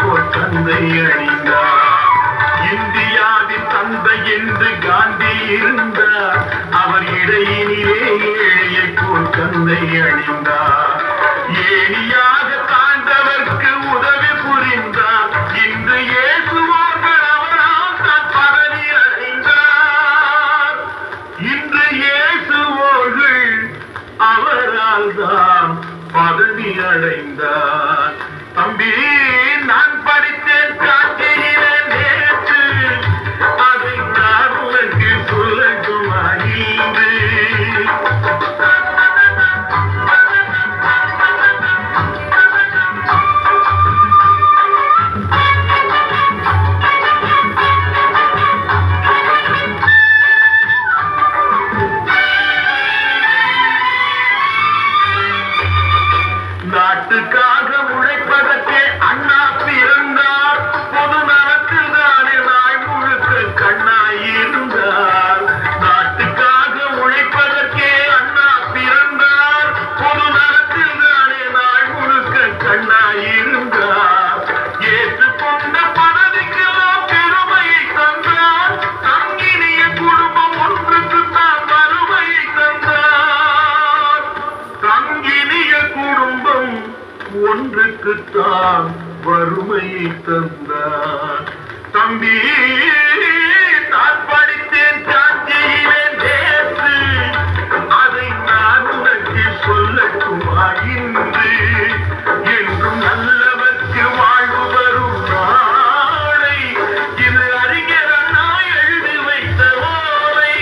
போல் தந்தை அணிந்தார். இந்தியாவின் தந்தை என்று காந்தி இருந்தார். அவர் இடையினிலே ஏழையை போல் தந்தை அணிந்தார். ஏணியாக தாழ்ந்தவர்க்கு உதவி புரிந்தார். இன்று இயேசுவோர்கள் அவரால் தான் பதவி அடைந்தார். இன்று இயேசுவோர்கள் அவரால் தான் பதவி அடைந்தார். தம்பி, நான் படித்தேன் காட்சியிலே நேற்று, அதை நான் உனக்கு சொல்லட்டுமா இன்று? நாட்டுக்காக உழைப்பதற்கே அண்ணா பிறந்தார். பொது நலத்தில் தானே நாய் முழுக்க கண்ணாயிருந்தார். நாட்டுக்காக உழைப்பதற்கே அண்ணா பிறந்தார். பொது நலத்தில் தானே நாய் முழுக்க கண்ணாயிருந்தார். ஏற்றுக்கொண்ட பதவிக்கெல்லாம் பெருமையை தந்தார். தங்கினிய குடும்பம் ஒன்றுக்கு தான் வறுமையை தந்தார். தங்கினிய குடும்பம் ஒன்றுக்குத்தான் வறுமையை தந்தார். தம்பி, நான் படித்தேன் காட்சியிலே நேற்று, அதை நான் உனக்கு சொல்லட்டுமா இன்று? என்றும் நல்லவர்க்கு வாழ்வு வரும் நாளை இது அறிஞர் அண்ணா எழுதி வைத்த ஓலை.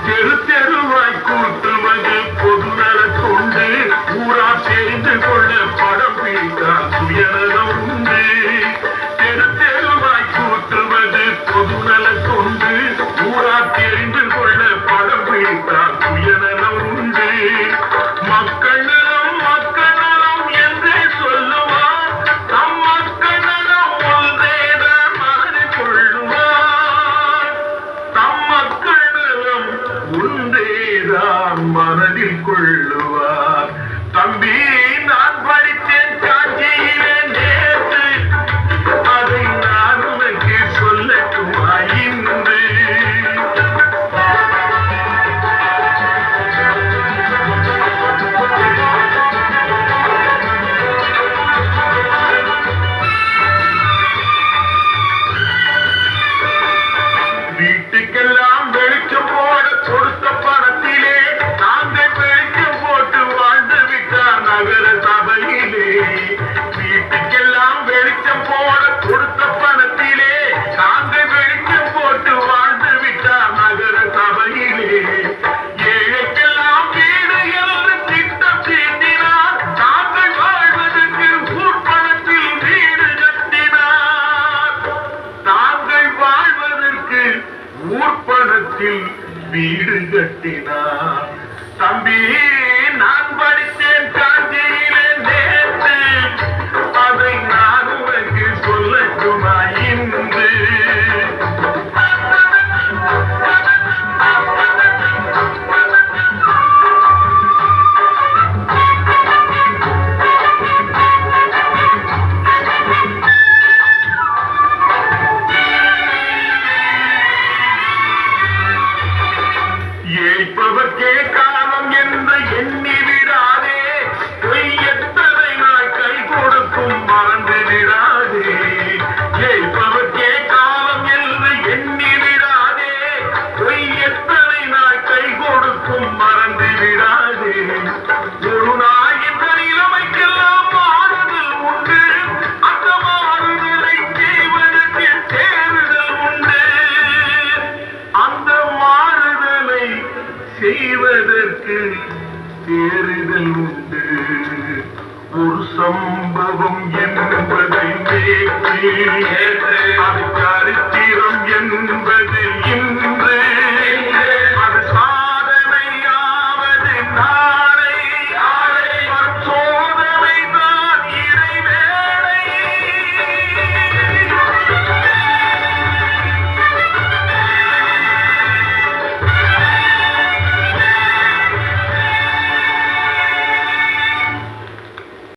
தெரு தெருவாய் கூட்டுவது பொதுநலத் தொண்டு. ஊரா தெரிந்து கொள்ள படம் பிடித்தால் சுயநலம் உண்டு. தெரு தெருவாய் கூட்டுவது பொதுநலத் தொண்டு. ஊரா தெரிந்து கொள்ள படம் பிடித்தால் சுயநலம் உண்டு. மக்கள் நலம் மக்கள் நலம் என்றே சொல்லுவார். தம் மக்கள் நலம் ஒன்றேதான் மனதில் கொள்ளுவார். தம் மக்கள் நலம் ஒன்றேதான் மனதில் கொள்ளுவார். தம்பி, நான் படித்தேன் காட்சியிலே நேற்று, அதை நான் உனக்கு சொல்லட்டுமா இன்று? வீட்டுக்கெல்லாம் வெளிச்சம் போட கொடுத்த பணத்திலே நாங்கள் வெளிச்சம் போட்டு வாழ்ந்து விட்டார் நகர சபையிலே. வீட்டுக்கெல்லாம் வெளிச்சம் போட கொடுத்த பணத்திலே நாங்கள் வெளிச்சம் போட்டு வாழ்ந்து விட்டார் நகர சபையிலே. ஏழைக்கெல்லாம் வீடு என்று திட்டம் தீட்டினார். நாங்கள் வாழ்வதற்கு ஊர்பணத்தில் வீடு கட்டினார். தாங்கள் வாழ்வதற்கு ஊர்பணத்தில் வீடு கட்டினார். தம்பி, நான் படித்தேன் காஞ்சியிலே நேற்று, அதை நான் உனக்கு சொல்லட்டுமா இன்று? ஏய்ப்பவர்க்கே காலம் என்று எண்ணி விடாதே. பொய் எத்தனை நாள் கை கொடுக்கும் மறந்து விடாதே. ஏய்ப்பவர்க்கே காலம் என்று எண்ணி விடாதே. பொய் எத்தனை நாள் கை கொடுக்கும் மறந்து விடாதே. ஒரு நாள் இந்த நிலைமைக்கெல்லாம் மாறுதல் உண்டு. அந்த மாறுதலை செய்வதற்கு தேறுதல் உண்டு. அந்த மாறுதலை செய்வதற்கு தேறுதல் உண்டு. ஒரு சம்பவம் என்பதை நேற்று